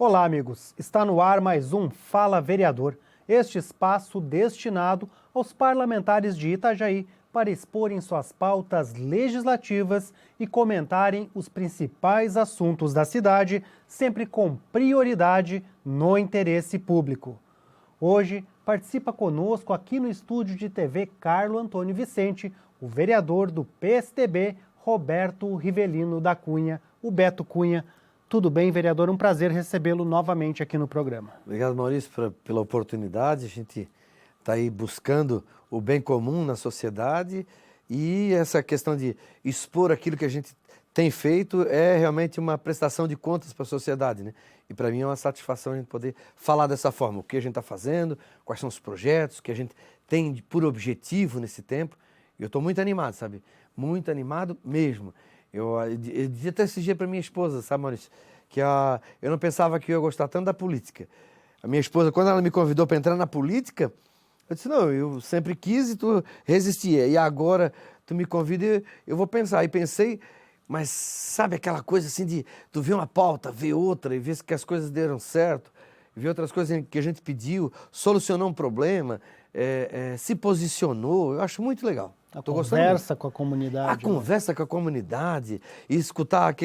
Olá, amigos. Está no ar mais um Fala Vereador, este espaço destinado aos parlamentares de Itajaí para exporem suas pautas legislativas e comentarem os principais assuntos da cidade, sempre com prioridade no interesse público. Hoje, participa conosco aqui no estúdio de TV Carlo Antônio Vicente, o vereador do PSDB, Roberto Rivelino da Cunha, o Beto Cunha. Tudo bem, vereador? Um prazer recebê-lo novamente aqui no programa. Obrigado, Maurício, pela oportunidade. A gente está aí buscando o bem comum na sociedade e essa questão de expor aquilo que a gente tem feito é realmente uma prestação de contas para a sociedade, né? E para mim é uma satisfação a gente poder falar dessa forma, o que a gente está fazendo, quais são os projetos que a gente tem por objetivo nesse tempo. E eu estou muito animado, sabe? Muito animado mesmo. Eu disse até esse dia para minha esposa, sabe, Maurício, que eu não pensava que eu ia gostar tanto da política. A minha esposa, quando ela me convidou para entrar na política, eu disse, não, eu sempre quis e tu resistia. E agora tu me convida e eu vou pensar. E pensei, mas sabe aquela coisa assim de tu ver uma pauta, ver outra e ver que as coisas deram certo, ver outras coisas que a gente pediu, solucionou um problema, se posicionou, eu acho muito legal. A conversa com a comunidade. A conversa com a comunidade e escutar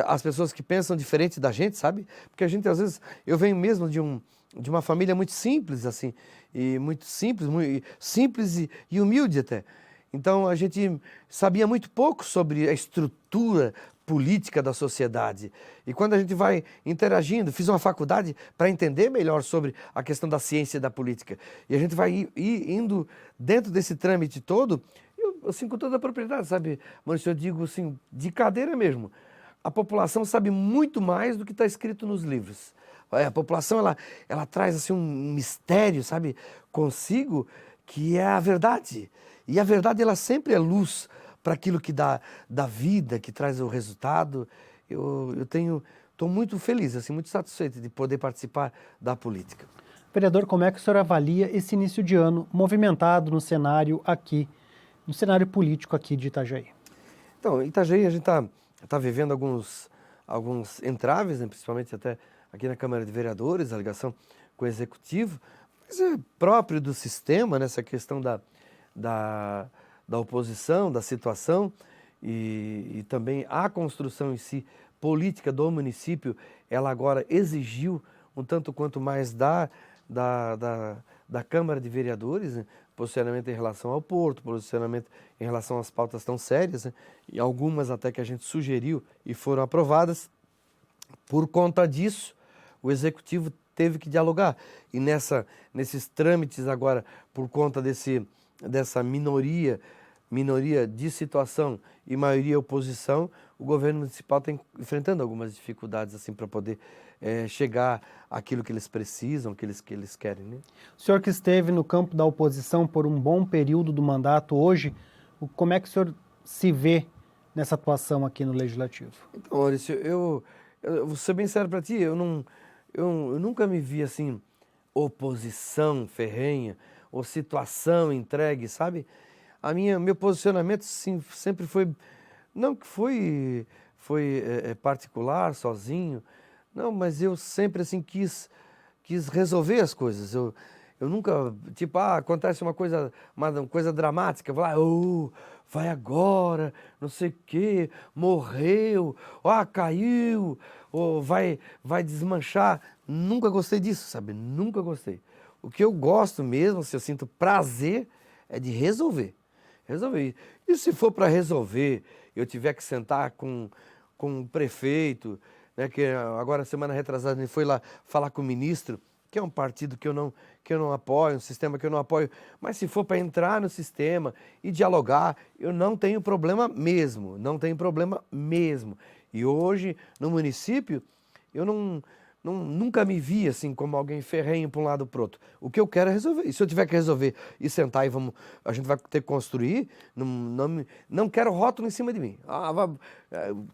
as pessoas que pensam diferente da gente, sabe? Porque a gente, às vezes, eu venho mesmo de uma família muito simples, assim, e muito simples e humilde até. Então, a gente sabia muito pouco sobre a estrutura política da sociedade. E quando a gente vai interagindo, fiz uma faculdade para entender melhor sobre a questão da ciência e da política. E a gente vai indo dentro desse trâmite todo, assim, com toda a propriedade, sabe? Mas eu digo assim, de cadeira mesmo. A população sabe muito mais do que está escrito nos livros. A população, ela traz assim um mistério, sabe, consigo, que é a verdade. E a verdade, ela sempre é luz para aquilo que dá vida, que traz o resultado. Estou muito feliz, assim, muito satisfeito de poder participar da política. Vereador, como é que o senhor avalia esse início de ano movimentado no cenário político aqui de Itajaí? Então, em Itajaí a gente tá vivendo alguns entraves, né, principalmente até aqui na Câmara de Vereadores, a ligação com o Executivo, mas é próprio do sistema, nessa questão da oposição, da situação e também a construção em si política do município, ela agora exigiu um tanto quanto mais da Câmara de Vereadores, né? Posicionamento em relação ao porto, posicionamento em relação às pautas tão sérias, né? E algumas até que a gente sugeriu e foram aprovadas. Por conta disso, o Executivo teve que dialogar. E nesses trâmites agora, por conta dessa minoria de situação e maioria oposição, o governo municipal está enfrentando algumas dificuldades assim para poder chegar àquilo que eles precisam, que eles querem, né? O senhor que esteve no campo da oposição por um bom período do mandato hoje, como é que o senhor se vê nessa atuação aqui no Legislativo? Então, Maurício, eu vou ser bem sério para ti, eu nunca me vi assim, oposição ferrenha ou situação entregue, sabe? Meu posicionamento sim, sempre foi, não que foi particular, sozinho, não, mas eu sempre assim quis resolver as coisas. Eu nunca, tipo, acontece uma coisa dramática, eu vou lá, vai agora, não sei o quê, morreu, caiu, ou vai desmanchar. Nunca gostei disso, sabe? Nunca gostei. O que eu gosto mesmo, se eu sinto prazer, é de resolver. E se for para resolver, eu tiver que sentar com o prefeito, né, que agora, semana retrasada, ele foi lá falar com o ministro, que é um partido que eu não apoio, um sistema que eu não apoio, mas se for para entrar no sistema e dialogar, eu não tenho problema mesmo, E hoje, no município, eu nunca me vi assim como alguém ferrenho para um lado para o outro. O que eu quero é resolver. E se eu tiver que resolver e sentar a gente vai ter que construir, não quero rótulo em cima de mim.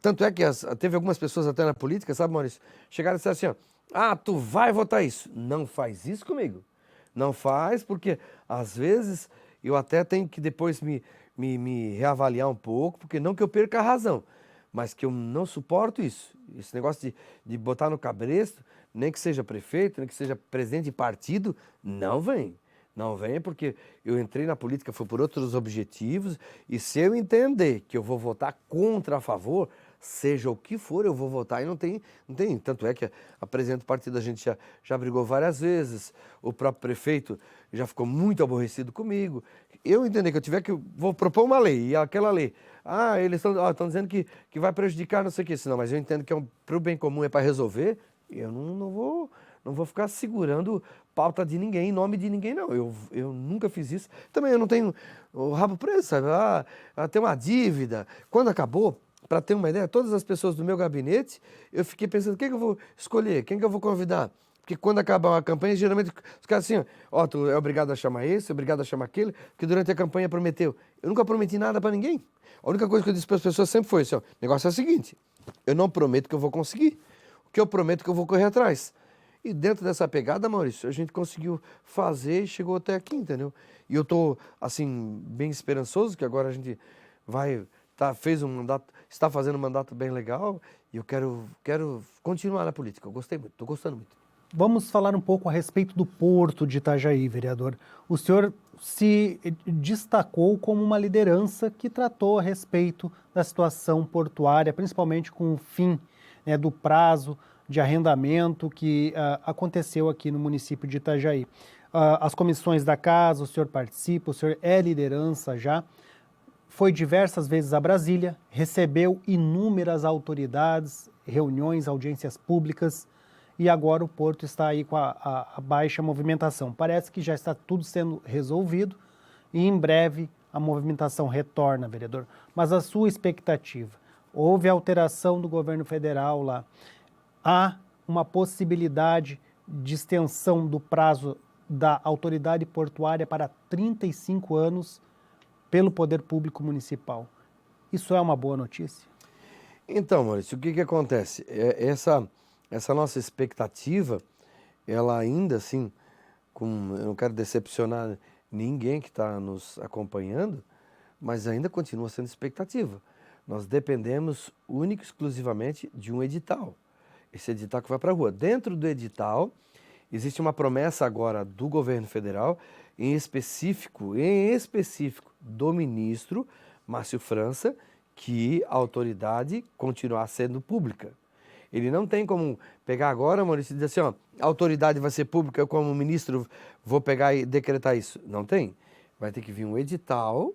Tanto é que teve algumas pessoas até na política, sabe, Maurício? Chegaram e disseram assim, tu vai votar isso. Não faz isso comigo. Não faz, porque às vezes eu até tenho que depois me reavaliar um pouco, porque não que eu perca a razão, mas que eu não suporto isso. Esse negócio de botar no cabresto, nem que seja prefeito, nem que seja presidente de partido, não vem. Não vem porque eu entrei na política, foi por outros objetivos, e se eu entender que eu vou votar contra a favor, seja o que for, eu vou votar e não tem. Tanto é que a presidente do partido a gente já brigou várias vezes, o próprio prefeito já ficou muito aborrecido comigo. Eu entender que eu tiver que, vou propor uma lei, e aquela lei, eles estão dizendo que vai prejudicar não sei o que, não, mas eu entendo que para o bem comum é para resolver, eu não vou ficar segurando pauta de ninguém, em nome de ninguém, não. Eu nunca fiz isso. Também eu não tenho o rabo preso, sabe? Tem uma dívida. Quando acabou, para ter uma ideia, todas as pessoas do meu gabinete, eu fiquei pensando, quem que eu vou escolher? Quem que eu vou convidar? Porque quando acaba a campanha, geralmente os caras assim, tu é obrigado a chamar esse, obrigado a chamar aquele, porque durante a campanha prometeu. Eu nunca prometi nada para ninguém. A única coisa que eu disse para as pessoas sempre foi assim, o negócio é o seguinte, eu não prometo que eu vou conseguir. O que eu prometo que eu vou correr atrás. E dentro dessa pegada, Maurício, a gente conseguiu fazer e chegou até aqui, entendeu? E eu tô, assim, bem esperançoso que agora a gente fez um mandato, está fazendo um mandato bem legal e eu quero continuar na política. Eu gostei muito, estou gostando muito. Vamos falar um pouco a respeito do Porto de Itajaí, vereador. O senhor se destacou como uma liderança que tratou a respeito da situação portuária, principalmente com o fim, né, do prazo de arrendamento que aconteceu aqui no município de Itajaí. As comissões da casa, o senhor participa, o senhor é liderança já, foi diversas vezes a Brasília, recebeu inúmeras autoridades, reuniões, audiências públicas, e agora o Porto está aí com a baixa movimentação. Parece que já está tudo sendo resolvido e em breve a movimentação retorna, vereador. Mas a sua expectativa? Houve alteração do governo federal lá. Há uma possibilidade de extensão do prazo da autoridade portuária para 35 anos pelo poder público municipal. Isso é uma boa notícia? Então, Maurício, o que acontece? Essa nossa expectativa, ela ainda assim, eu não quero decepcionar ninguém que está nos acompanhando, mas ainda continua sendo expectativa. Nós dependemos única e exclusivamente de um edital. Esse edital que vai para a rua. Dentro do edital, existe uma promessa agora do governo federal, em específico do ministro Márcio França, que a autoridade continuar sendo pública. Ele não tem como pegar agora, Maurício, e dizer assim, a autoridade vai ser pública, eu como ministro vou pegar e decretar isso. Não tem. Vai ter que vir um edital,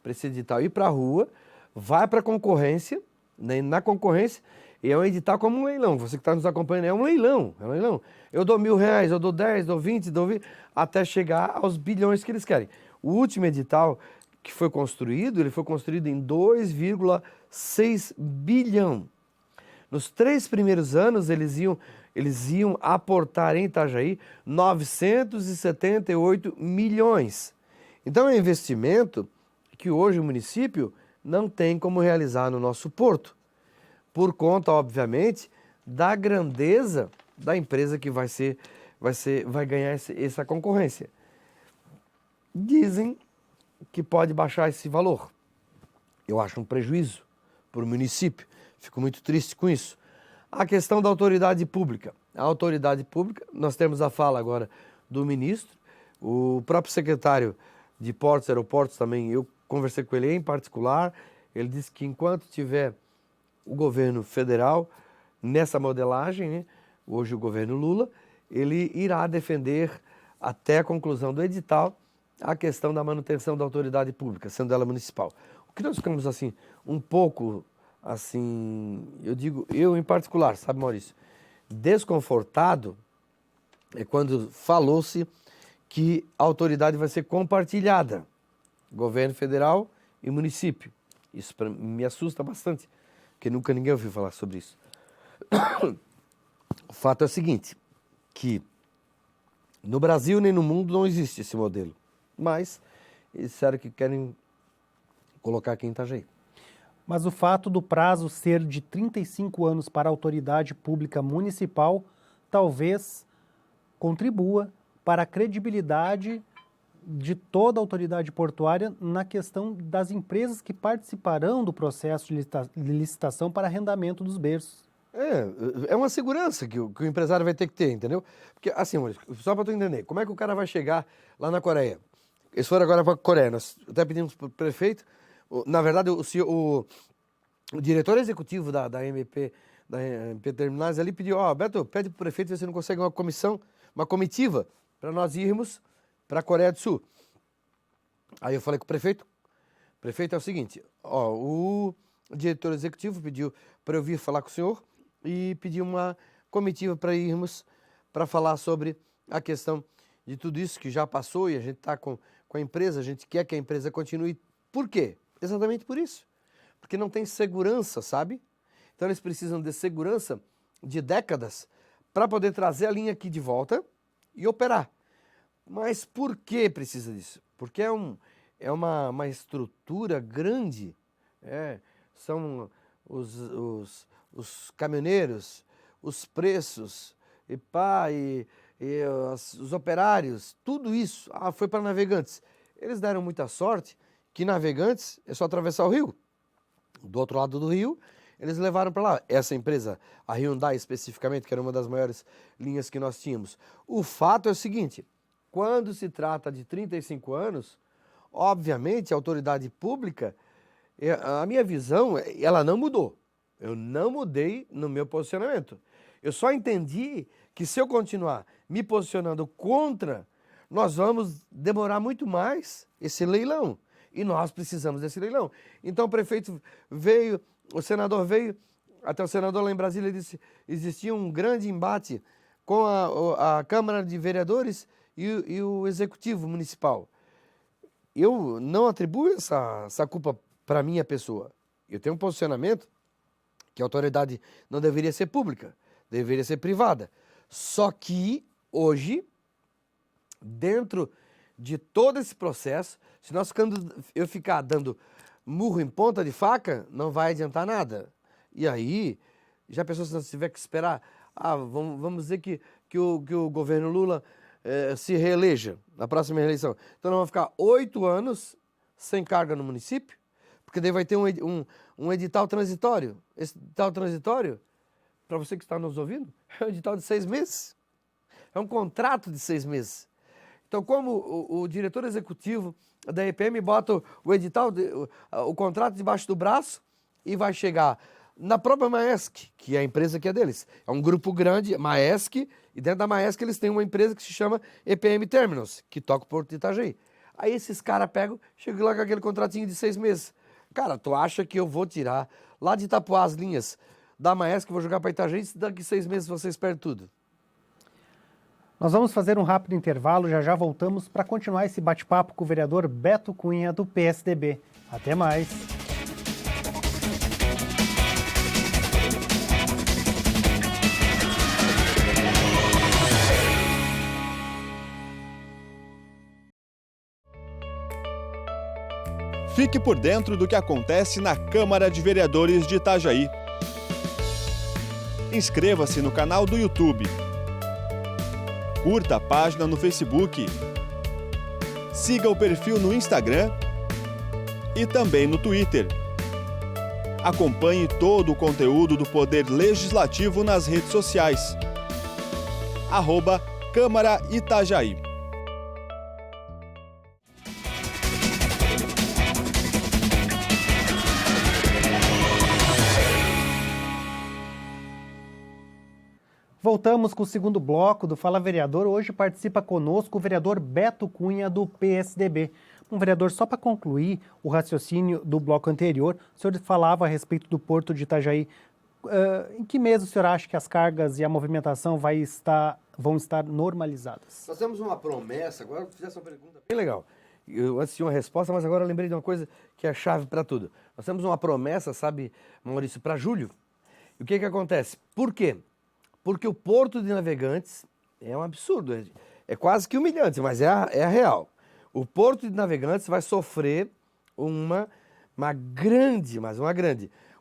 para esse edital ir para a rua, vai para a concorrência, né, na concorrência, e é um edital como um leilão. Você que está nos acompanhando, é um leilão. Eu dou R$1.000, eu dou 10, dou 20, até chegar aos bilhões que eles querem. O último edital que foi construído, ele foi construído em 2,6 bilhão. Nos 3 primeiros anos, eles iam aportar em Itajaí 978 milhões. Então é um investimento que hoje o município não tem como realizar no nosso porto, por conta, obviamente, da grandeza da empresa que vai ganhar essa concorrência. Dizem que pode baixar esse valor. Eu acho um prejuízo para o município. Fico muito triste com isso. A questão da autoridade pública. A autoridade pública, nós temos a fala agora do ministro, o próprio secretário de Portos e Aeroportos também, eu conversei com ele em particular, ele disse que enquanto tiver o governo federal nessa modelagem, né, hoje o governo Lula, ele irá defender até a conclusão do edital a questão da manutenção da autoridade pública, sendo ela municipal. O que nós ficamos assim, um pouco assim, eu em particular, sabe, Maurício, desconfortado é quando falou-se que a autoridade vai ser compartilhada, governo federal e município. Isso me assusta bastante, porque nunca ninguém ouviu falar sobre isso. O fato é o seguinte, que no Brasil nem no mundo não existe esse modelo, mas eles disseram que querem colocar aqui em Itajaí. Mas o fato do prazo ser de 35 anos para a autoridade pública municipal talvez contribua para a credibilidade de toda a autoridade portuária na questão das empresas que participarão do processo de licitação para arrendamento dos berços. É uma segurança que o empresário vai ter que ter, entendeu? Porque, assim, Maurício, só para tu entender, como é que o cara vai chegar lá na Coreia? Eles foram agora para a Coreia, nós até pedimos para o prefeito, na verdade, o diretor executivo da MP Terminais ali pediu, Beto, pede para o prefeito ver se não consegue uma comitiva, para nós irmos para a Coreia do Sul. Aí eu falei com o prefeito é o seguinte, o diretor executivo pediu para eu vir falar com o senhor e pediu uma comitiva para irmos para falar sobre a questão de tudo isso que já passou e a gente está com a empresa, a gente quer que a empresa continue. Por quê? Exatamente por isso. Porque não tem segurança, sabe? Então eles precisam de segurança de décadas para poder trazer a linha aqui de volta e operar. Mas por que precisa disso? Porque é uma estrutura grande. São os caminhoneiros, os preços, os operários, tudo isso foi para Navegantes. Eles deram muita sorte que Navegantes é só atravessar o rio. Do outro lado do rio, eles levaram para lá. Essa empresa, a Hyundai especificamente, que era uma das maiores linhas que nós tínhamos. O fato é o seguinte, quando se trata de 35 anos, obviamente a autoridade pública, a minha visão, ela não mudou. Eu não mudei no meu posicionamento. Eu só entendi que se eu continuar me posicionando contra, nós vamos demorar muito mais esse leilão. E nós precisamos desse leilão. Então o prefeito veio, o senador veio, até o senador lá em Brasília disse, existia um grande embate com a Câmara de Vereadores e o Executivo Municipal. Eu não atribuo essa culpa para minha pessoa. Eu tenho um posicionamento que a autoridade não deveria ser pública, deveria ser privada. Só que hoje, dentro de todo esse processo, se eu ficar dando murro em ponta de faca, não vai adiantar nada. E aí, já pensou se nós tiver que esperar, vamos dizer que o governo Lula se reeleja na próxima eleição. Então nós vamos ficar 8 anos sem carga no município, porque daí vai ter um edital transitório. Esse edital transitório, para você que está nos ouvindo, é um edital de 6 meses. É um contrato de 6 meses. Então, como o diretor executivo da EPM bota o edital, o contrato debaixo do braço e vai chegar na própria Maersk, que é a empresa que é deles. É um grupo grande, Maersk, e dentro da Maersk eles têm uma empresa que se chama EPM Terminals, que toca o Porto de Itajaí. Aí esses caras pegam, chegam lá com aquele contratinho de 6 meses. Cara, tu acha que eu vou tirar lá de Itapuá as linhas da Maersk, vou jogar para Itajaí, e daqui 6 meses vocês perdem tudo? Nós vamos fazer um rápido intervalo, já voltamos para continuar esse bate-papo com o vereador Beto Cunha, do PSDB. Até mais! Fique por dentro do que acontece na Câmara de Vereadores de Itajaí. Inscreva-se no canal do YouTube. Curta a página no Facebook. Siga o perfil no Instagram e também no Twitter. Acompanhe todo o conteúdo do Poder Legislativo nas redes sociais. @Câmara Itajaí. Voltamos com o segundo bloco do Fala Vereador. Hoje participa conosco o vereador Beto Cunha, do PSDB. Um vereador, só para concluir o raciocínio do bloco anterior, o senhor falava a respeito do Porto de Itajaí. Em que mês o senhor acha que as cargas e a movimentação vão estar normalizadas? Nós temos uma promessa, agora eu fiz essa pergunta bem legal. Eu antes tinha uma resposta, mas agora eu lembrei de uma coisa que é a chave para tudo. Nós temos uma promessa, sabe, Maurício, para julho. E o que acontece? Por quê? Porque o Porto de Navegantes é um absurdo, é quase que humilhante, mas é a real. O Porto de Navegantes vai sofrer uma grande,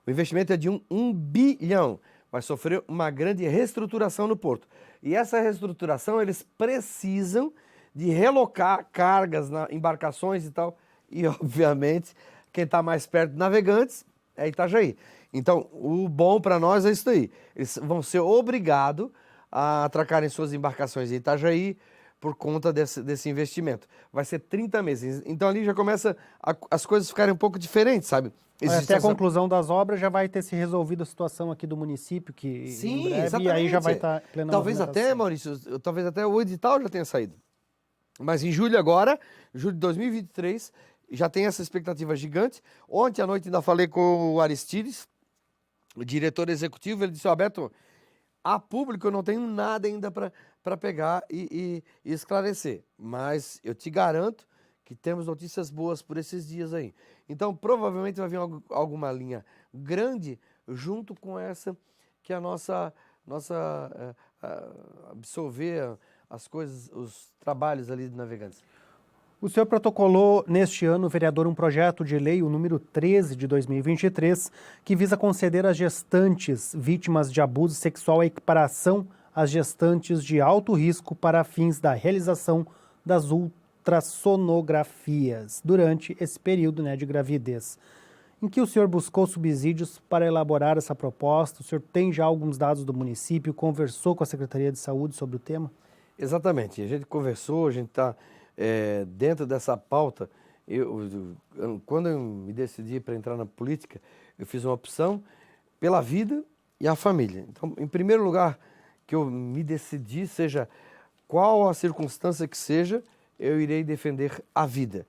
o investimento é de 1 bilhão, vai sofrer uma grande reestruturação no Porto. E essa reestruturação, eles precisam de relocar cargas, embarcações e tal, e obviamente quem está mais perto de Navegantes é Itajaí. Então, o bom para nós é isso daí. Eles vão ser obrigados a atracarem suas embarcações em Itajaí por conta desse investimento. Vai ser 30 meses. Então, ali já começa as coisas ficarem um pouco diferentes, sabe? Até a conclusão das obras já vai ter se resolvido a situação aqui do município, que Sim, em breve, exatamente. e aí já vai estar plena Talvez até, Maurício, talvez até o edital já tenha saído. Mas em julho agora, julho de 2023, já tem essa expectativa gigante. Ontem à noite ainda falei com o Aristides, o diretor executivo, ele disse, Beto, a público eu não tenho nada ainda para pegar e esclarecer. Mas eu te garanto que temos notícias boas por esses dias aí. Então, provavelmente vai vir alguma linha grande junto com essa, que é a nossa absorver as coisas, os trabalhos ali de Navegantes. O senhor protocolou neste ano, vereador, um projeto de lei, o número 13 de 2023, que visa conceder às gestantes vítimas de abuso sexual a equiparação às gestantes de alto risco para fins da realização das ultrassonografias durante esse período, né, de gravidez. Em que o senhor buscou subsídios para elaborar essa proposta? O senhor tem já alguns dados do município, conversou com a Secretaria de Saúde sobre o tema? Exatamente, a gente conversou, a gente está dentro dessa pauta. Quando eu me decidi para entrar na política, eu fiz uma opção pela vida e a família. Então, em primeiro lugar, que eu me decidi, seja qual a circunstância que seja, eu irei defender a vida.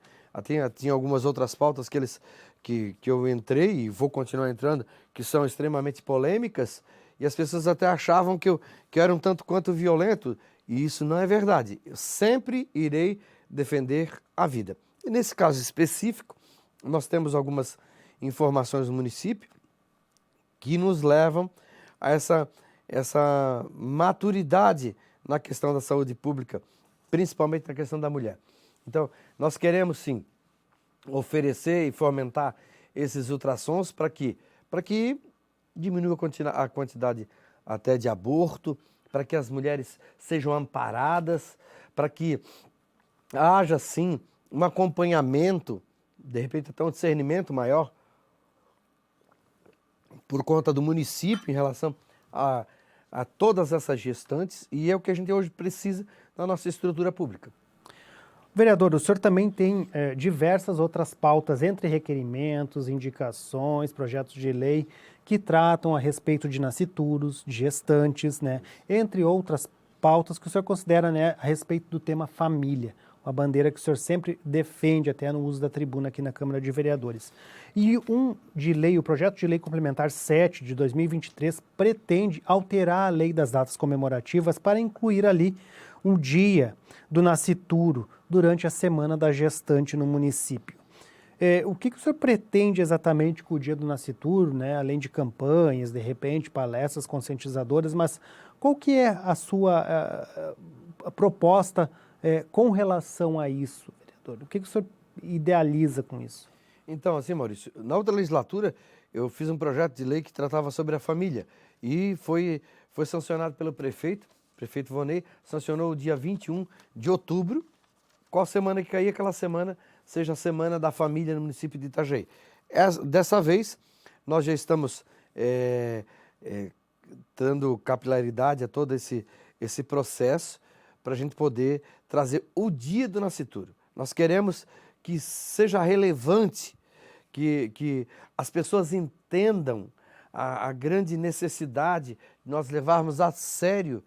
Tinha algumas outras pautas que eu entrei e vou continuar entrando, que são extremamente polêmicas, e as pessoas até achavam que eu era um tanto quanto violento, e isso não é verdade. Eu sempre irei defender a vida. E nesse caso específico, nós temos algumas informações no município que nos levam a essa maturidade na questão da saúde pública, principalmente na questão da mulher. Então, nós queremos sim oferecer e fomentar esses ultrassons para que diminua a quantidade até de aborto, para que as mulheres sejam amparadas, para que haja sim um acompanhamento, de repente até um discernimento maior por conta do município em relação a todas essas gestantes, e é o que a gente hoje precisa na nossa estrutura pública. Vereador, o senhor também tem diversas outras pautas, entre requerimentos, indicações, projetos de lei, que tratam a respeito de nascituros, de gestantes, né? Entre outras pautas que o senhor considera, né, a respeito do tema família, uma bandeira que o senhor sempre defende até no uso da tribuna aqui na Câmara de Vereadores. E o projeto de lei complementar 7 de 2023 pretende alterar a lei das datas comemorativas para incluir ali um dia do nascituro durante a semana da gestante no município. O que o senhor pretende exatamente com o dia do nascituro, né? Além de campanhas, de repente, palestras conscientizadoras, mas qual que é a sua a proposta com relação a isso, vereador? O que o senhor idealiza com isso? Então, assim, Maurício, na outra legislatura eu fiz um projeto de lei que tratava sobre a família e foi sancionado pelo prefeito Vonei, sancionou o dia 21 de outubro. Qual semana que cair, aquela semana seja a semana da família no município de Itajaí. Dessa vez, nós já estamos dando capilaridade a todo esse processo para a gente poder trazer o dia do nascituro. Nós queremos que seja relevante, que as pessoas entendam a grande necessidade de nós levarmos a sério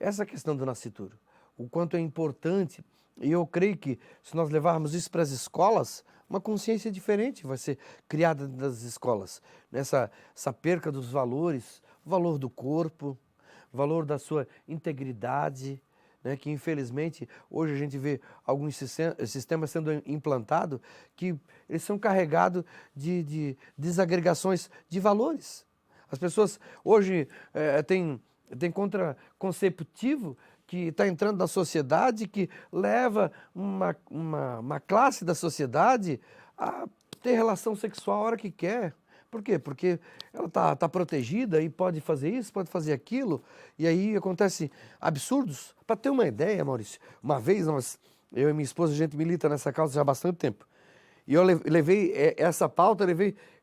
essa questão do nascituro, o quanto é importante. E eu creio que se nós levarmos isso para as escolas, uma consciência diferente vai ser criada das escolas. Essa perca dos valores, o valor do corpo, o valor da sua integridade, né, que infelizmente hoje a gente vê alguns sistemas sendo implantados que eles são carregados de desagregações de valores. As pessoas hoje têm contraconceptivo que está entrando na sociedade, que leva uma classe da sociedade a ter relação sexual a hora que quer. Por quê? Porque ela tá protegida e pode fazer isso, pode fazer aquilo, e aí acontece absurdos. Para ter uma ideia, Maurício, uma vez eu e minha esposa, a gente milita nessa causa já há bastante tempo, e eu levei essa pauta,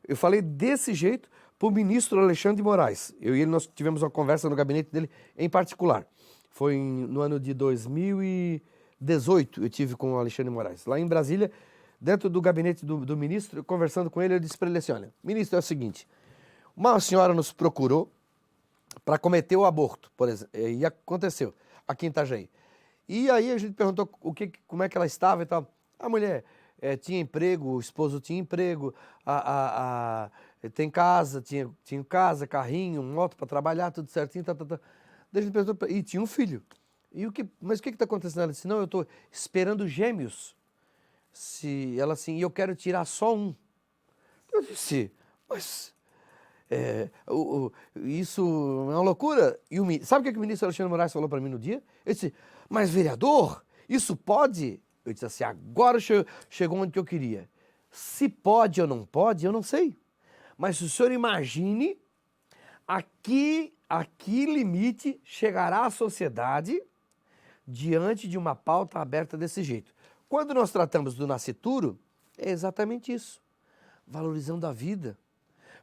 eu falei desse jeito para o ministro Alexandre de Moraes. Eu e ele, nós tivemos uma conversa no gabinete dele em particular. Foi no ano de 2018, eu tive com o Alexandre de Moraes. Lá em Brasília, dentro do gabinete do ministro, conversando com ele, eu disse para ele assim, olha, ministro, é o seguinte, uma senhora nos procurou para cometer o aborto, por exemplo, e aconteceu aqui em Itajaí. E aí a gente perguntou como é que ela estava e tal. A mulher tinha emprego, o esposo tinha emprego, tem casa, tinha casa, carrinho, moto para trabalhar, tudo certinho. Daí a gente perguntou, e tinha um filho. Mas o que está acontecendo? Ela disse, não, eu estou esperando gêmeos. Ela assim, e eu quero tirar só um. Eu disse, mas isso é uma loucura. Sabe o que o ministro Alexandre de Moraes falou para mim no dia? Ele disse, mas vereador, isso pode? Eu disse assim, agora chegou onde que eu queria. Se pode ou não pode, eu não sei. Mas se o senhor imagine a que limite chegará a sociedade diante de uma pauta aberta desse jeito. Quando nós tratamos do nascituro, é exatamente isso. Valorizando a vida,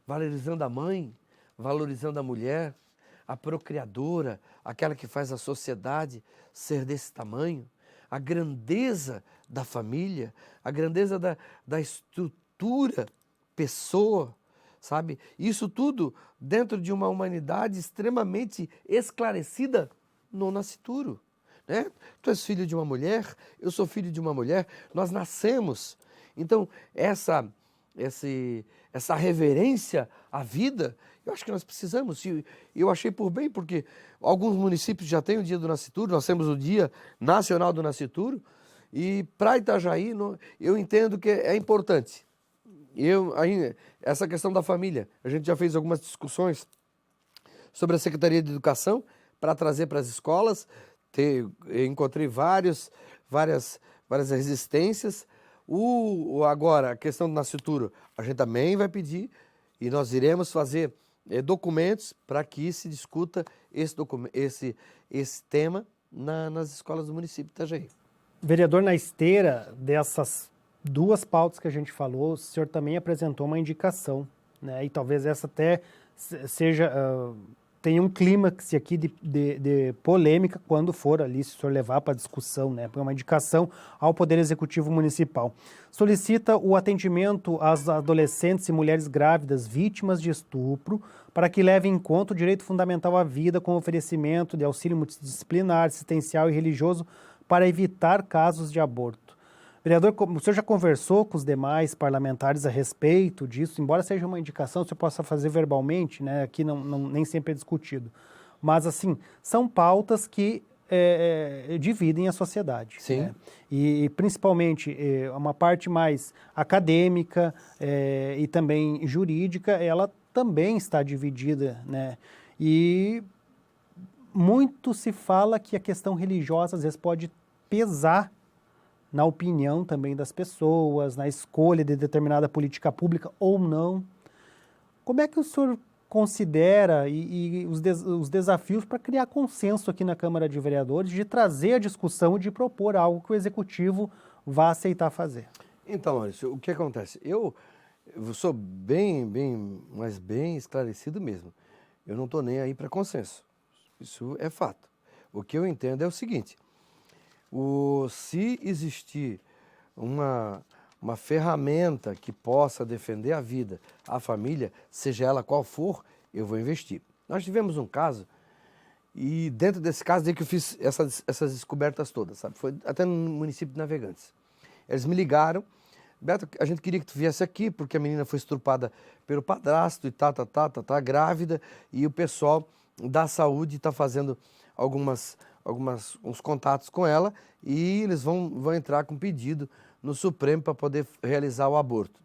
valorizando a mãe, valorizando a mulher, a procriadora, aquela que faz a sociedade ser desse tamanho, a grandeza da família, a grandeza da estrutura, pessoa, sabe? Isso tudo dentro de uma humanidade extremamente esclarecida no nascituro. Né? Tu és filho de uma mulher, eu sou filho de uma mulher, nós nascemos. Então, essa reverência à vida, eu acho que nós precisamos. Eu achei por bem, porque alguns municípios já têm o Dia do Nascituro, nós temos o Dia Nacional do Nascituro, e para Itajaí, eu entendo que é importante. Essa questão da família, a gente já fez algumas discussões sobre a Secretaria de Educação para trazer para as escolas. Eu encontrei várias resistências. Agora, a questão do nascituro, a gente também vai pedir e nós iremos fazer documentos para que se discuta esse tema nas escolas do município de Itajaí. Vereador, na esteira dessas duas pautas que a gente falou, o senhor também apresentou uma indicação, né? E talvez essa até seja... tem um clímax aqui de polêmica quando for ali, se o senhor levar para discussão, né? Uma indicação ao Poder Executivo Municipal. Solicita o atendimento às adolescentes e mulheres grávidas vítimas de estupro para que levem em conta o direito fundamental à vida com oferecimento de auxílio multidisciplinar, assistencial e religioso para evitar casos de aborto. Vereador, o senhor já conversou com os demais parlamentares a respeito disso? Embora seja uma indicação, o senhor possa fazer verbalmente, né? Aqui nem sempre é discutido. Mas, assim, são pautas que dividem a sociedade. Sim. Né? E, principalmente, uma parte mais acadêmica e também jurídica, ela também está dividida, né? E muito se fala que a questão religiosa, às vezes, pode pesar na opinião também das pessoas, na escolha de determinada política pública ou não. Como é que o senhor considera os desafios para criar consenso aqui na Câmara de Vereadores, de trazer a discussão e de propor algo que o Executivo vá aceitar fazer? Então, Maurício, o que acontece? Eu sou bem esclarecido mesmo. Eu não estou nem aí para consenso. Isso é fato. O que eu entendo é o seguinte... Se existir uma ferramenta que possa defender a vida, a família, seja ela qual for, eu vou investir. Nós tivemos um caso, e dentro desse caso, que eu fiz essas descobertas todas, sabe? Foi até no município de Navegantes. Eles me ligaram, Beto, a gente queria que tu viesse aqui, porque a menina foi estrupada pelo padrasto e tá grávida, e o pessoal da saúde está fazendo uns contatos com ela e eles vão entrar com pedido no Supremo para poder realizar o aborto.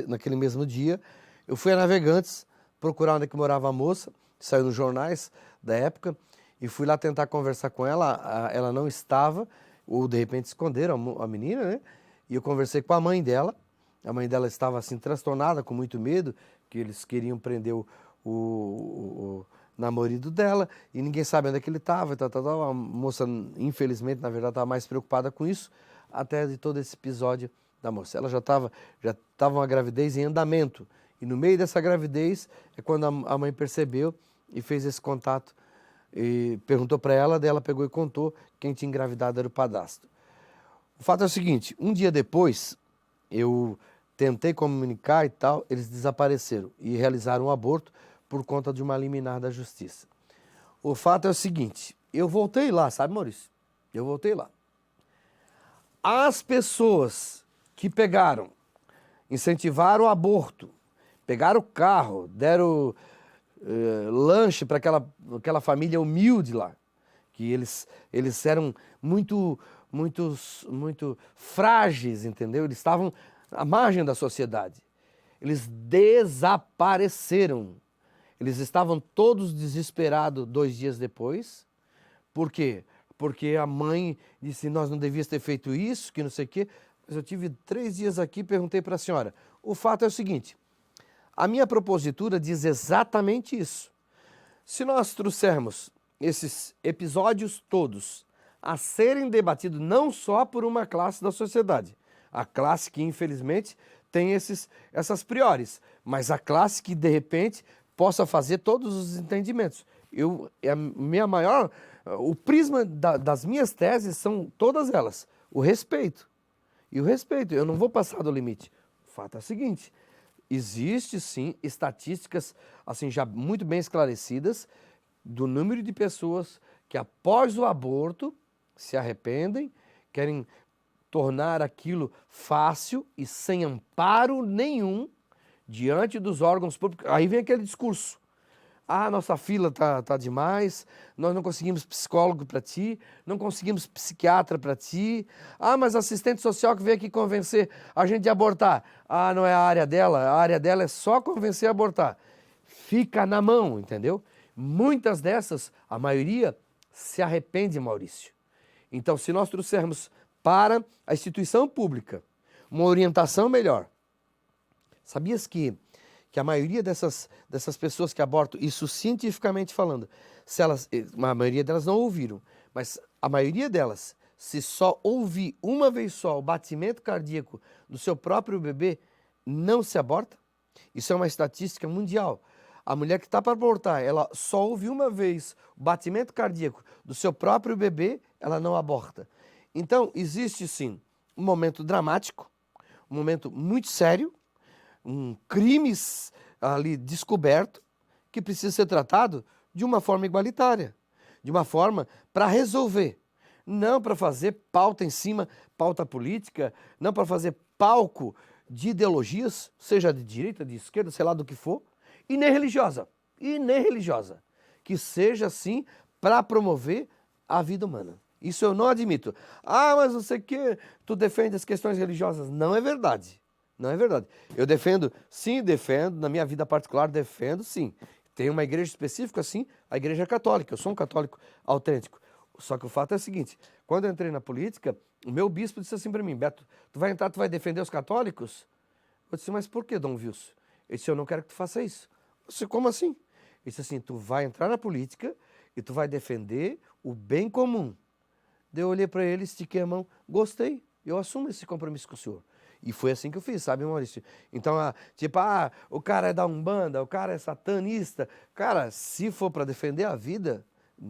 Naquele mesmo dia, eu fui a Navegantes procurar onde é que morava a moça, saiu nos jornais da época, e fui lá tentar conversar com ela, ela não estava, ou de repente esconderam a menina, né? E eu conversei com a mãe dela estava assim transtornada, com muito medo, que eles queriam prender o namorado dela, e ninguém sabe onde é que ele estava, A moça, infelizmente, na verdade, estava mais preocupada com isso, até de todo esse episódio da moça. Ela já estava uma gravidez em andamento, E no meio dessa gravidez é quando a mãe percebeu e fez esse contato e perguntou para ela, daí ela pegou e contou que quem tinha engravidado era o padrasto. O fato é o seguinte, um dia depois eu tentei comunicar e tal, eles desapareceram e realizaram um aborto por conta de uma liminar da justiça. O fato é o seguinte, eu voltei lá, sabe, Maurício? Eu voltei lá. As pessoas que pegaram, incentivaram o aborto, pegaram o carro, deram lanche para aquela família humilde lá, que eles eram muito frágeis, entendeu? Eles estavam à margem da sociedade. Eles desapareceram. Eles estavam todos desesperados 2 dias depois. Por quê? Porque a mãe disse, nós não devíamos ter feito isso, que não sei o quê. Mas eu tive 3 dias aqui e perguntei para a senhora. O fato é o seguinte, a minha propositura diz exatamente isso. Se nós trouxermos esses episódios todos a serem debatidos não só por uma classe da sociedade, a classe que infelizmente tem essas priores, mas a classe que de repente possa fazer todos os entendimentos. O prisma das minhas teses são todas elas, o respeito. E o respeito, eu não vou passar do limite. O fato é o seguinte, existe sim estatísticas assim já muito bem esclarecidas do número de pessoas que após o aborto se arrependem, querem tornar aquilo fácil e sem amparo nenhum diante dos órgãos públicos. Aí vem aquele discurso. Ah, nossa fila tá demais, nós não conseguimos psicólogo para ti, não conseguimos psiquiatra para ti. Ah, mas assistente social que veio aqui convencer a gente a abortar. Ah, não é a área dela é só convencer a abortar. Fica na mão, entendeu? Muitas dessas, a maioria, se arrepende, Maurício. Então, se nós trouxermos para a instituição pública uma orientação melhor, sabias que a maioria dessas pessoas que abortam, isso cientificamente falando, a maioria delas não ouviram, mas a maioria delas, se só ouvir uma vez só o batimento cardíaco do seu próprio bebê, não se aborta? Isso é uma estatística mundial. A mulher que está para abortar, ela só ouve uma vez o batimento cardíaco do seu próprio bebê, ela não aborta. Então, existe sim um momento dramático, um momento muito sério, um crime ali descoberto que precisa ser tratado de uma forma igualitária, de uma forma para resolver, não para fazer pauta em cima, pauta política, não para fazer palco de ideologias, seja de direita, de esquerda, sei lá do que for, e nem religiosa, que seja assim para promover a vida humana. Isso eu não admito. Ah, mas você que tu defende as questões religiosas. Não é verdade. Não é verdade. Eu defendo, na minha vida particular defendo, sim. Tem uma igreja específica, sim, a igreja católica. Eu sou um católico autêntico. Só que o fato é o seguinte, quando eu entrei na política, o meu bispo disse assim para mim, Beto, tu vai entrar, tu vai defender os católicos? Eu disse, mas por que, Dom Wilson? Ele disse, eu não quero que tu faça isso. Eu disse, como assim? Ele disse assim, tu vai entrar na política e tu vai defender o bem comum. Daí eu olhei para ele, estiquei a mão, gostei, eu assumo esse compromisso com o senhor. E foi assim que eu fiz, sabe, Maurício? Então, o cara é da Umbanda, o cara é satanista. Cara, se for para defender a vida,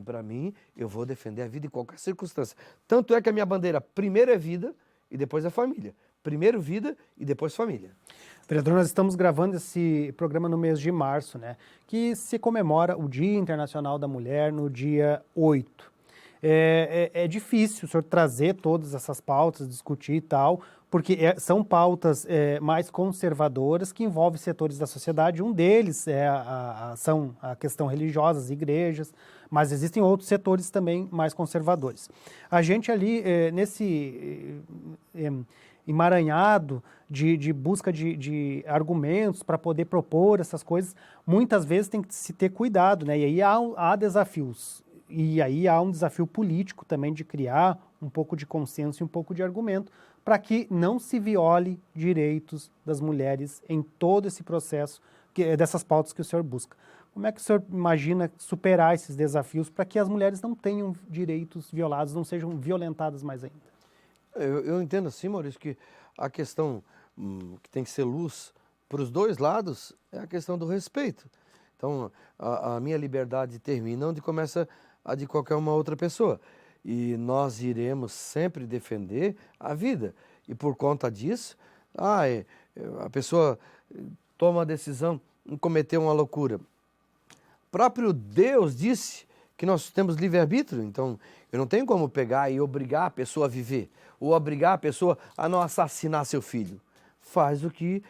para mim, eu vou defender a vida em qualquer circunstância. Tanto é que a minha bandeira primeiro é vida e depois é família. Primeiro vida e depois família. Vereador, nós estamos gravando esse programa no mês de março, né? Que se comemora o Dia Internacional da Mulher no dia 8. É difícil o senhor trazer todas essas pautas, discutir e tal, porque são pautas mais conservadoras que envolvem setores da sociedade. Um deles são a questão religiosa, as igrejas, mas existem outros setores também mais conservadores. A gente ali, nesse emaranhado de busca de argumentos para poder propor essas coisas, muitas vezes tem que se ter cuidado, né? E aí há desafios. E aí há um desafio político também de criar um pouco de consenso e um pouco de argumento para que não se viole direitos das mulheres em todo esse processo dessas pautas que o senhor busca. Como é que o senhor imagina superar esses desafios para que as mulheres não tenham direitos violados, não sejam violentadas mais ainda? Eu entendo assim, Maurício, que a questão que tem que ser luz para os dois lados, é a questão do respeito. Então, a minha liberdade termina onde começa a de qualquer uma outra pessoa. E nós iremos sempre defender a vida. E por conta disso, a pessoa toma a decisão em cometer uma loucura. O próprio Deus disse que nós temos livre-arbítrio, então eu não tenho como pegar e obrigar a pessoa a viver, ou obrigar a pessoa a não assassinar seu filho. Faz o que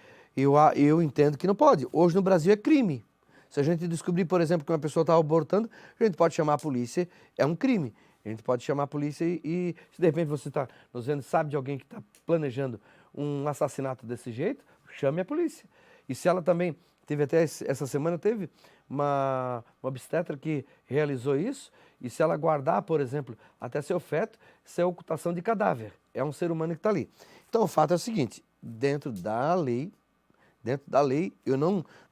eu entendo que não pode. Hoje no Brasil é crime. Se a gente descobrir, por exemplo, que uma pessoa está abortando, a gente pode chamar a polícia, é um crime. A gente pode chamar a polícia e se de repente você está nos vendo, sabe de alguém que está planejando um assassinato desse jeito, chame a polícia. E se ela também teve até essa semana, teve uma obstetra que realizou isso, e se ela guardar, por exemplo, até seu feto, isso é ocultação de cadáver. É um ser humano que está ali. Então o fato é o seguinte, dentro da lei, eu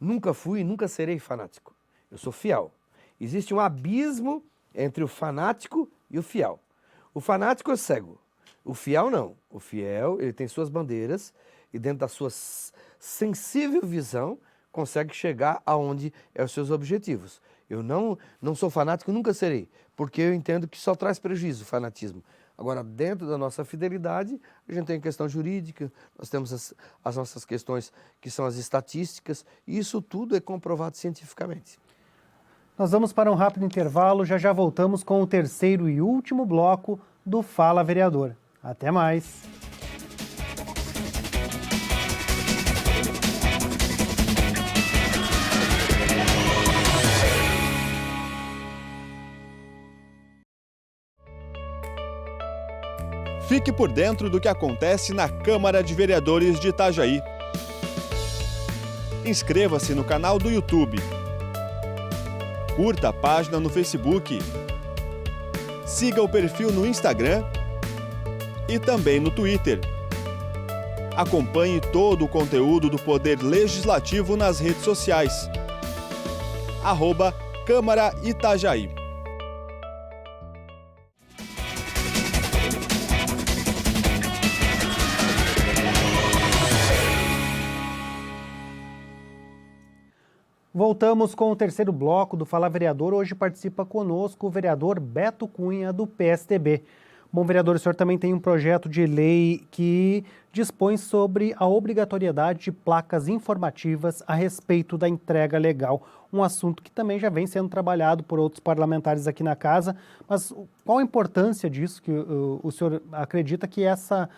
nunca fui e nunca serei fanático. Eu sou fiel. Existe um abismo entre o fanático e o fiel. O fanático é cego. O fiel não. O fiel, ele tem suas bandeiras e dentro da sua sensível visão consegue chegar aonde é os seus objetivos. Eu não sou fanático, nunca serei, porque eu entendo que só traz prejuízo o fanatismo. Agora, dentro da nossa fidelidade, a gente tem questão jurídica, nós temos as nossas questões que são as estatísticas, e isso tudo é comprovado cientificamente. Nós vamos para um rápido intervalo, já voltamos com o terceiro e último bloco do Fala Vereador. Até mais! Fique por dentro do que acontece na Câmara de Vereadores de Itajaí. Inscreva-se no canal do YouTube. Curta a página no Facebook. Siga o perfil no Instagram e também no Twitter. Acompanhe todo o conteúdo do Poder Legislativo nas redes sociais. @Câmara Itajaí. Voltamos com o terceiro bloco do Fala Vereador. Hoje participa conosco o vereador Beto Cunha, do PSDB. Bom, vereador, o senhor também tem um projeto de lei que dispõe sobre a obrigatoriedade de placas informativas a respeito da entrega legal. Um assunto que também já vem sendo trabalhado por outros parlamentares aqui na casa. Mas qual a importância disso que o senhor acredita que essa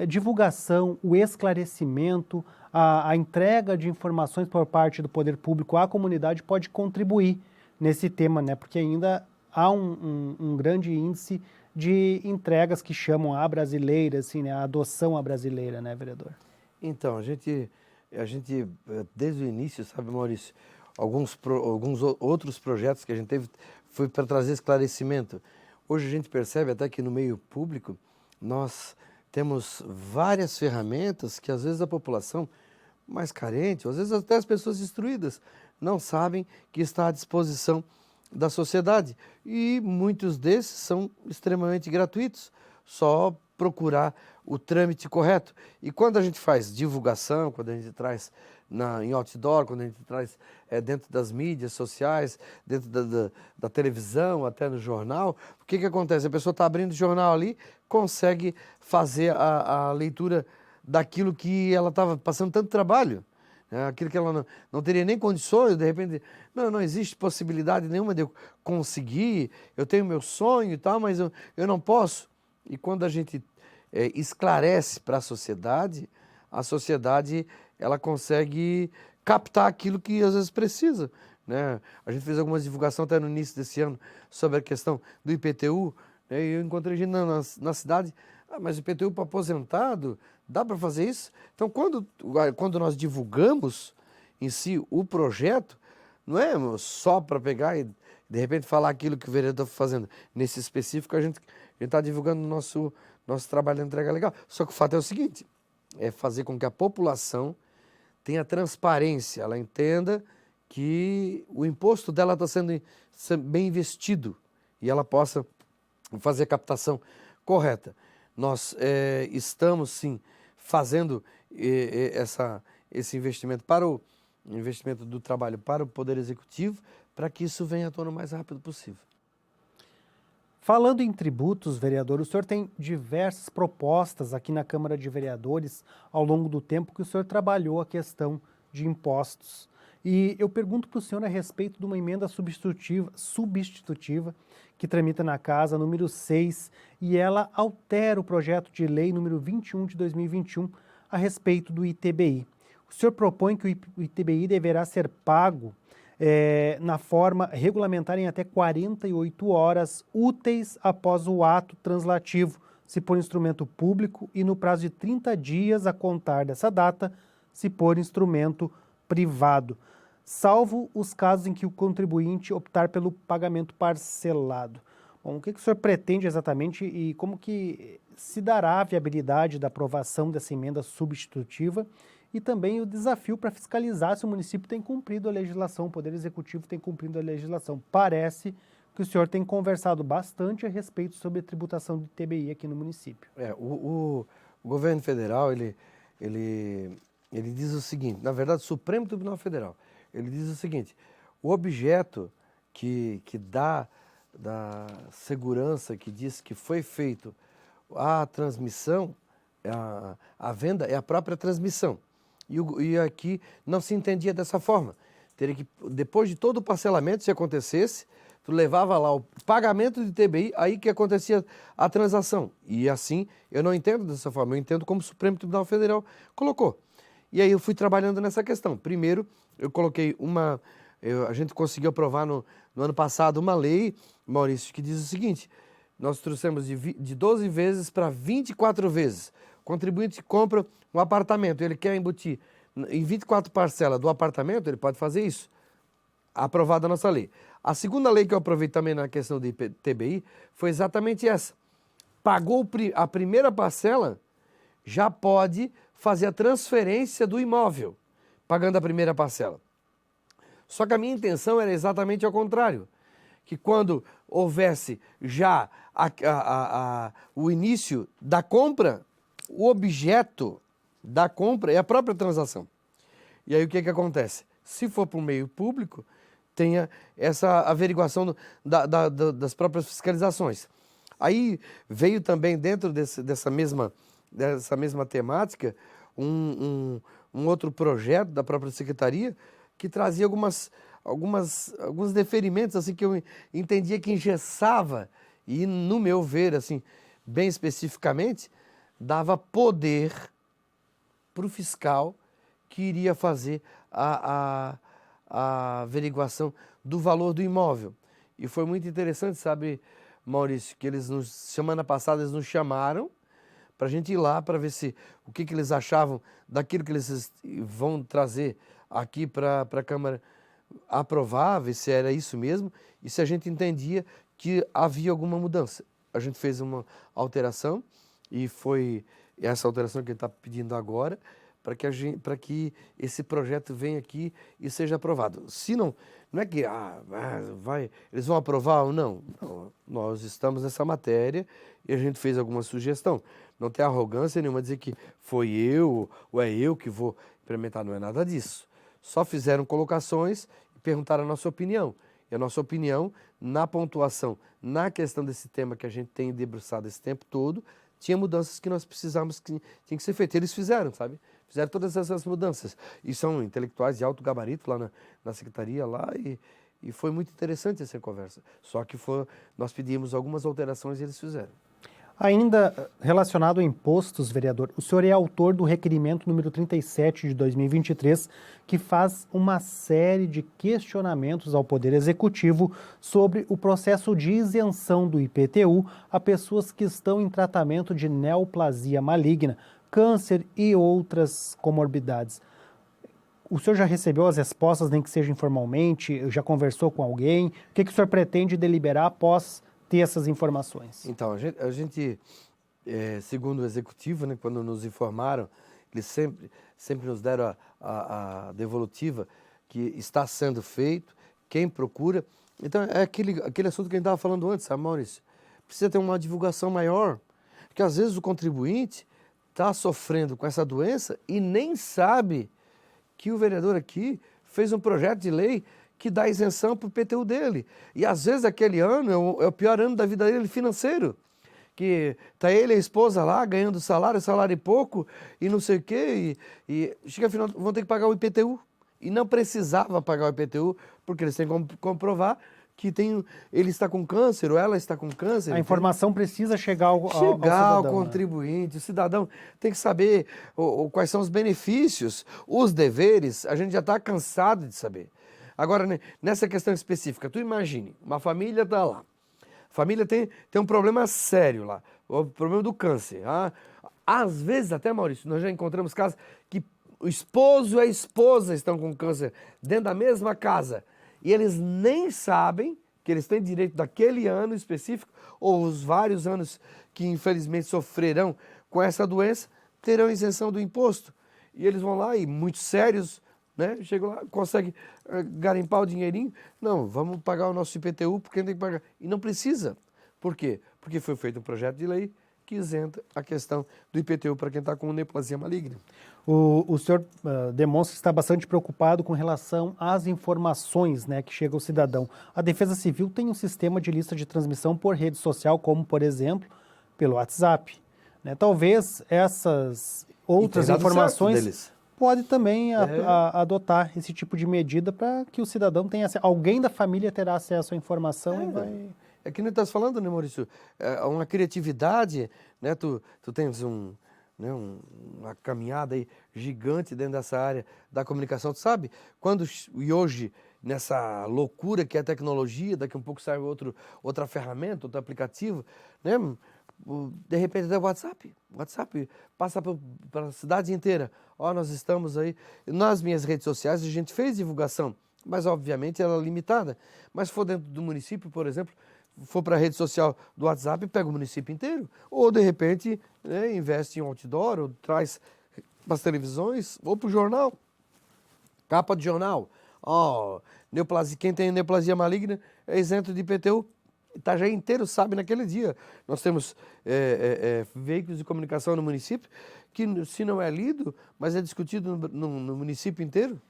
divulgação, o esclarecimento, a entrega de informações por parte do poder público à comunidade pode contribuir nesse tema, né? Porque ainda há um grande índice de entregas que chamam a brasileira, assim, né? A adoção à brasileira, né, vereador? Então, a gente desde o início, sabe, Maurício, alguns outros projetos que a gente teve foi para trazer esclarecimento. Hoje a gente percebe até que no meio público nós temos várias ferramentas que às vezes a população mais carente, ou às vezes até as pessoas instruídas, não sabem que está à disposição da sociedade. E muitos desses são extremamente gratuitos, só procurar o trâmite correto. E quando a gente faz divulgação, quando a gente traz em outdoor, quando a gente traz dentro das mídias sociais, dentro da televisão, até no jornal, o que acontece? A pessoa está abrindo o jornal ali, consegue fazer a leitura daquilo que ela estava passando tanto trabalho, né? Aquilo que ela não teria nem condições, de repente, não existe possibilidade nenhuma de eu conseguir, eu tenho meu sonho e tal, mas eu não posso. E quando a gente esclarece para a sociedade ela consegue captar aquilo que às vezes precisa, né? A gente fez algumas divulgações até no início desse ano sobre a questão do IPTU, né? E eu encontrei gente na cidade, mas o IPTU para aposentado, dá para fazer isso? Então, quando nós divulgamos em si o projeto, não é só para pegar e de repente falar aquilo que o vereador está fazendo. Nesse específico, a gente está divulgando o nosso trabalho de entrega legal. Só que o fato é o seguinte, é fazer com que a população tenha transparência, ela entenda que o imposto dela está sendo bem investido e ela possa fazer a captação correta. Nós estamos, sim, fazendo esse investimento para o investimento do trabalho para o Poder Executivo, para que isso venha à tona o mais rápido possível. Falando em tributos, vereador, o senhor tem diversas propostas aqui na Câmara de Vereadores ao longo do tempo que o senhor trabalhou a questão de impostos. E eu pergunto para o senhor a respeito de uma emenda substitutiva que tramita na Casa, número 6, e ela altera o projeto de lei número 21 de 2021 a respeito do ITBI. O senhor propõe que o ITBI deverá ser pago na forma regulamentar em até 48 horas úteis após o ato translativo, se por instrumento público, e no prazo de 30 dias a contar dessa data, se por instrumento privado, salvo os casos em que o contribuinte optar pelo pagamento parcelado. Bom, o que o senhor pretende exatamente e como que se dará a viabilidade da aprovação dessa emenda substitutiva e também o desafio para fiscalizar se o município tem cumprido a legislação, o Poder Executivo tem cumprido a legislação. Parece que o senhor tem conversado bastante a respeito sobre a tributação do ITBI aqui no município. O governo federal, ele diz o seguinte, na verdade, o Supremo Tribunal Federal, ele diz o seguinte, o objeto que dá da segurança, que diz que foi feito a transmissão, a venda é a própria transmissão. E aqui não se entendia dessa forma. Teria que, depois de todo o parcelamento, se acontecesse, tu levava lá o pagamento de ITBI, aí que acontecia a transação. E assim, eu não entendo dessa forma, eu entendo como o Supremo Tribunal Federal colocou. E aí eu fui trabalhando nessa questão. Primeiro, eu coloquei a gente conseguiu aprovar no ano passado uma lei, Maurício, que diz o seguinte, nós trouxemos de 12 vezes para 24 vezes. O contribuinte compra um apartamento, ele quer embutir em 24 parcelas do apartamento, ele pode fazer isso. Aprovada a nossa lei. A segunda lei que eu aprovei também na questão do ITBI foi exatamente essa. Pagou a primeira parcela, já pode fazer a transferência do imóvel, pagando a primeira parcela. Só que a minha intenção era exatamente ao contrário, que quando houvesse já o início da compra, o objeto da compra é a própria transação. E aí o que acontece? Se for para o meio público, tenha essa averiguação das próprias fiscalizações. Aí veio também dentro dessa mesma temática um outro projeto da própria Secretaria que trazia alguns deferimentos assim, que eu entendia que engessava e, no meu ver, assim, bem especificamente, dava poder para o fiscal que iria fazer a averiguação do valor do imóvel. E foi muito interessante, sabe, Maurício, que semana passada eles nos chamaram para a gente ir lá para ver o que eles achavam daquilo que eles vão trazer aqui para a Câmara aprovar, ver se era isso mesmo e se a gente entendia que havia alguma mudança. A gente fez uma alteração e foi essa alteração que ele está pedindo agora para que esse projeto venha aqui e seja aprovado. Se não é que eles vão aprovar ou não. Nós estamos nessa matéria e a gente fez alguma sugestão. Não tem arrogância nenhuma dizer que foi eu ou é eu que vou implementar, não é nada disso. Só fizeram colocações e perguntaram a nossa opinião. E a nossa opinião, na pontuação, na questão desse tema que a gente tem debruçado esse tempo todo, tinha mudanças que nós precisávamos, que tinha que ser feito. Eles fizeram, sabe? Fizeram todas essas mudanças. E são intelectuais de alto gabarito lá na secretaria lá e foi muito interessante essa conversa. Só que nós pedimos algumas alterações e eles fizeram. Ainda relacionado a impostos, vereador, o senhor é autor do requerimento número 37 de 2023, que faz uma série de questionamentos ao Poder Executivo sobre o processo de isenção do IPTU a pessoas que estão em tratamento de neoplasia maligna, câncer e outras comorbidades. O senhor já recebeu as respostas, nem que seja informalmente? Já conversou com alguém? O que o senhor pretende deliberar após ter essas informações? Então, a gente segundo o Executivo, né, quando nos informaram, eles sempre nos deram a devolutiva que está sendo feito, quem procura. Então, é aquele assunto que a gente estava falando antes, sabe, Maurício? Precisa ter uma divulgação maior, porque às vezes o contribuinte está sofrendo com essa doença e nem sabe que o vereador aqui fez um projeto de lei que dá isenção para o IPTU dele. E às vezes aquele ano é o pior ano da vida dele financeiro. Que tá ele e a esposa lá ganhando salário e pouco, e não sei o quê, e chega ao final, vão ter que pagar o IPTU. E não precisava pagar o IPTU, porque eles têm que comprovar que ele está com câncer ou ela está com câncer. A informação precisa chegar ao ao cidadão, contribuinte. Né? O cidadão tem que saber quais são os benefícios, os deveres, a gente já está cansado de saber. Agora, nessa questão específica, tu imagine, uma família está lá, a família tem um problema sério lá, o problema do câncer. Às vezes até, Maurício, nós já encontramos casos que o esposo e a esposa estão com câncer dentro da mesma casa e eles nem sabem que eles têm direito daquele ano específico ou os vários anos que infelizmente sofrerão com essa doença terão isenção do imposto. E eles vão lá e muito sérios, né? Chegam lá, conseguem garimpar o dinheirinho. Não, vamos pagar o nosso IPTU porque tem que pagar. E não precisa. Por quê? Porque foi feito um projeto de lei que isenta a questão do IPTU para quem está com neoplasia maligna. O senhor demonstra que está bastante preocupado com relação às informações, né, que chegam ao cidadão. A Defesa Civil tem um sistema de lista de transmissão por rede social, como, por exemplo, pelo WhatsApp. Né? Talvez essas outras informações pode também adotar esse tipo de medida para que o cidadão tenha acesso. Alguém da família terá acesso à informação e vai... É que nem estás falando, né, Maurício? É uma criatividade, né? Tu tens uma caminhada aí gigante dentro dessa área da comunicação. Tu sabe, e hoje, nessa loucura que é a tecnologia, daqui a um pouco sai outra ferramenta, outro aplicativo, né? De repente até o WhatsApp passa para a cidade inteira. Nós estamos aí. Nas minhas redes sociais a gente fez divulgação, mas obviamente ela é limitada. Mas se for dentro do município, por exemplo, for para a rede social do WhatsApp, pega o município inteiro. Ou, de repente, né, investe em outdoor, ou traz para as televisões, ou para o jornal. Capa de jornal. Quem tem neoplasia maligna é isento de IPTU. Itajaí inteiro sabe naquele dia. Nós temos veículos de comunicação no município que, se não é lido, mas é discutido no município inteiro.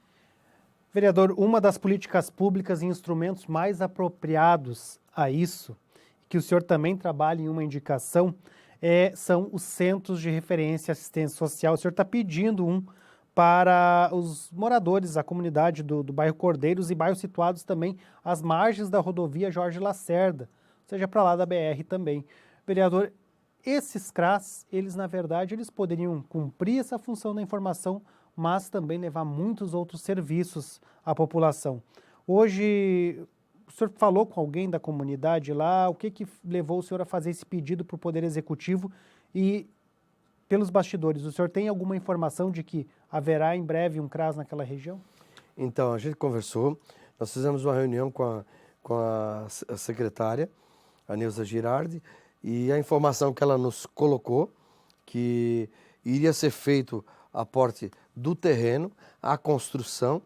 Vereador, uma das políticas públicas e instrumentos mais apropriados a isso, que o senhor também trabalha em uma indicação, são os centros de referência e assistência social. O senhor está pedindo um para os moradores, a comunidade do bairro Cordeiros e bairros situados também às margens da rodovia Jorge Lacerda, seja para lá da BR também. Vereador, esses CRAS, na verdade, eles poderiam cumprir essa função da informação, mas também levar muitos outros serviços à população. Hoje, o senhor falou com alguém da comunidade lá, o que levou o senhor a fazer esse pedido para o Poder Executivo e, pelos bastidores, o senhor tem alguma informação de que haverá em breve um CRAS naquela região? Então, a gente conversou, nós fizemos uma reunião com a secretária, a Neuza Girardi, e a informação que ela nos colocou, que iria ser feito aporte do terreno, a construção,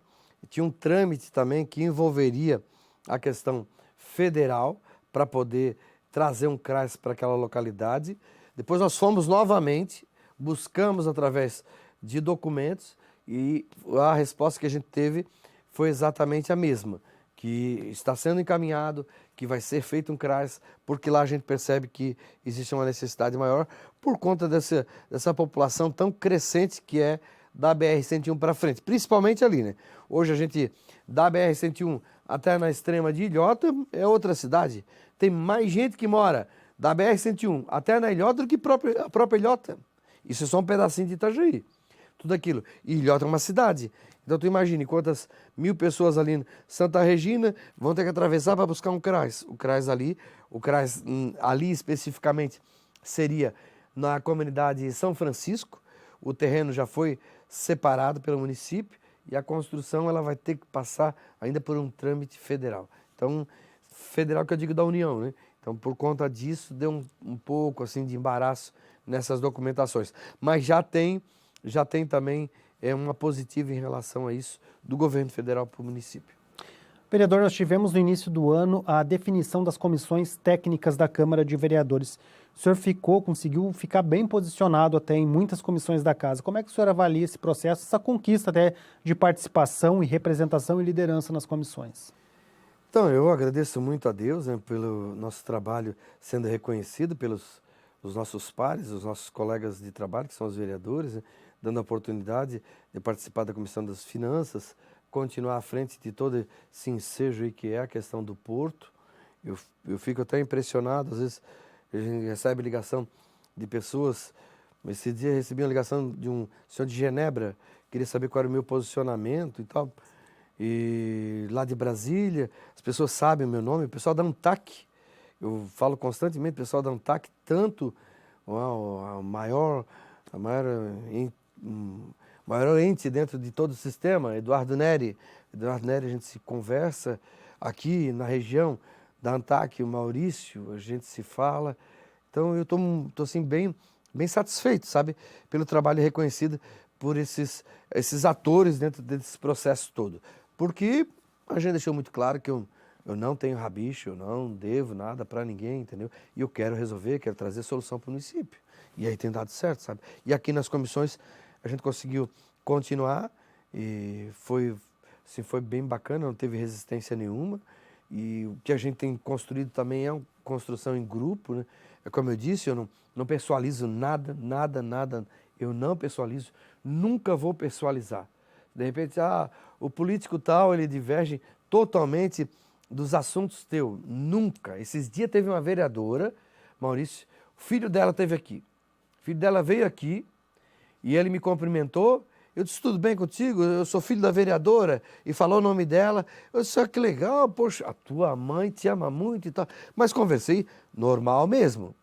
tinha um trâmite também que envolveria a questão federal para poder trazer um CRAS para aquela localidade. Depois nós fomos novamente, buscamos através de documentos e a resposta que a gente teve foi exatamente a mesma, que está sendo encaminhado, que vai ser feito um CRAS, porque lá a gente percebe que existe uma necessidade maior por conta dessa população tão crescente que é da BR-101 para frente, principalmente ali, né? Hoje a gente, da BR-101 até na extrema de Ilhota, é outra cidade. Tem mais gente que mora da BR-101 até na Ilhota do que a própria Ilhota. Isso é só um pedacinho de Itajaí. Tudo aquilo. E Ilhota é uma cidade. Então tu imagine quantas mil pessoas ali em Santa Regina vão ter que atravessar para buscar um CRAS. O CRAS ali especificamente seria na comunidade São Francisco. O terreno já foi separado pelo município e a construção ela vai ter que passar ainda por um trâmite federal. Então, federal que eu digo da União, né? Então, por conta disso, deu um pouco assim de embaraço nessas documentações. Mas já tem também uma positiva em relação a isso do governo federal para o município. Vereador, nós tivemos no início do ano a definição das comissões técnicas da Câmara de Vereadores. O senhor conseguiu ficar bem posicionado até em muitas comissões da casa. Como é que o senhor avalia esse processo, essa conquista até de participação e representação e liderança nas comissões? Então, eu agradeço muito a Deus, né, pelo nosso trabalho sendo reconhecido pelos os nossos pares, os nossos colegas de trabalho, que são os vereadores, né, dando a oportunidade de participar da Comissão das Finanças, continuar à frente de todo esse ensejo aí que é a questão do porto. Eu fico até impressionado, às vezes a gente recebe ligação de pessoas. Esse dia eu recebi uma ligação de um senhor de Genebra, queria saber qual era o meu posicionamento e tal. E lá de Brasília, as pessoas sabem o meu nome, o pessoal da ANTAC. Eu falo constantemente, o pessoal da ANTAC, tanto a maior ente dentro de todo o sistema, Eduardo Neri. Eduardo Neri, a gente se conversa aqui na região da ANTAC, o Maurício, a gente se fala. Então eu estou assim, bem satisfeito, sabe, pelo trabalho reconhecido por esses atores dentro desse processo todo. Porque a gente deixou muito claro que eu não tenho rabicho, eu não devo nada para ninguém, entendeu? E eu quero resolver, quero trazer solução para o município. E aí tem dado certo, sabe? E aqui nas comissões a gente conseguiu continuar e foi bem bacana, não teve resistência nenhuma. E o que a gente tem construído também é uma construção em grupo, né? É como eu disse, eu não pessoalizo nada. Eu não pessoalizo, nunca vou pessoalizar. De repente, o político tal, ele diverge totalmente dos assuntos teus. Nunca. Esses dias teve uma vereadora, Maurício, o filho dela esteve aqui. O filho dela veio aqui e ele me cumprimentou. Eu disse, tudo bem contigo? Eu sou filho da vereadora. E falou o nome dela. Eu disse, que legal, poxa, a tua mãe te ama muito e tal. Mas conversei normal mesmo.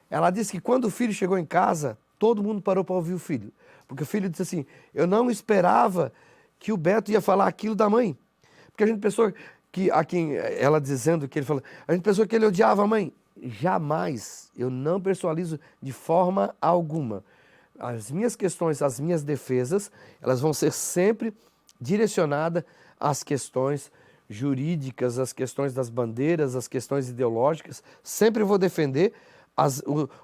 Ela disse que quando o filho chegou em casa, todo mundo parou para ouvir o filho. Porque o filho disse assim, eu não esperava que o Beto ia falar aquilo da mãe. Porque a gente pensou que, ela dizendo que ele falou, a gente pensou que ele odiava a mãe. Jamais, eu não personalizo de forma alguma. As minhas questões, as minhas defesas, elas vão ser sempre direcionadas às questões jurídicas, às questões das bandeiras, às questões ideológicas. Sempre vou defender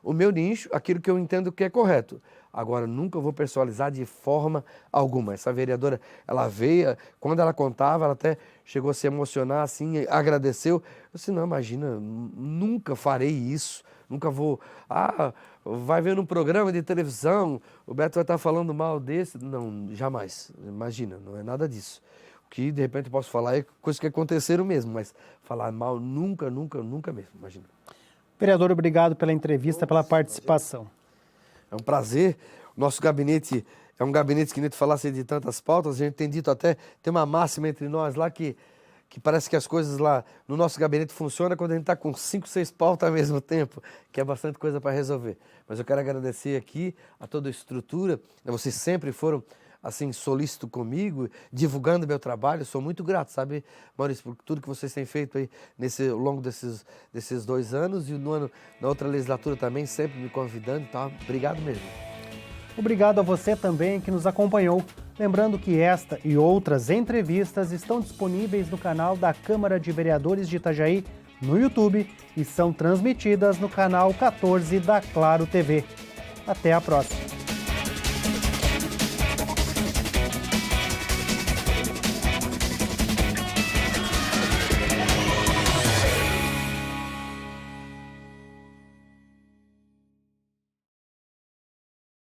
o meu nicho, aquilo que eu entendo que é correto. Agora, nunca vou personalizar de forma alguma. Essa vereadora, ela veio, quando ela contava, ela até chegou a se emocionar, assim, agradeceu. Eu disse, não, imagina, nunca farei isso. Nunca vou, vai ver num programa de televisão, o Beto vai estar falando mal desse. Não, jamais, imagina, não é nada disso. O que, de repente, eu posso falar é coisas que aconteceram mesmo, mas falar mal nunca mesmo, imagina. Vereador, obrigado pela entrevista, pela participação. É um prazer. O nosso gabinete é um gabinete que nem tu falasse de tantas pautas. A gente tem dito até, tem uma máxima entre nós lá que parece que as coisas lá no nosso gabinete funcionam quando a gente está com 5, 6 pautas ao mesmo tempo, que é bastante coisa para resolver. Mas eu quero agradecer aqui a toda a estrutura. Vocês sempre foram assim, solícito comigo, divulgando meu trabalho. Eu sou muito grato, sabe, Maurício, por tudo que vocês têm feito aí ao longo desses 2 anos e na outra legislatura também, sempre me convidando, tá? Obrigado mesmo. Obrigado a você também que nos acompanhou. Lembrando que esta e outras entrevistas estão disponíveis no canal da Câmara de Vereadores de Itajaí no YouTube e são transmitidas no canal 14 da Claro TV. Até a próxima.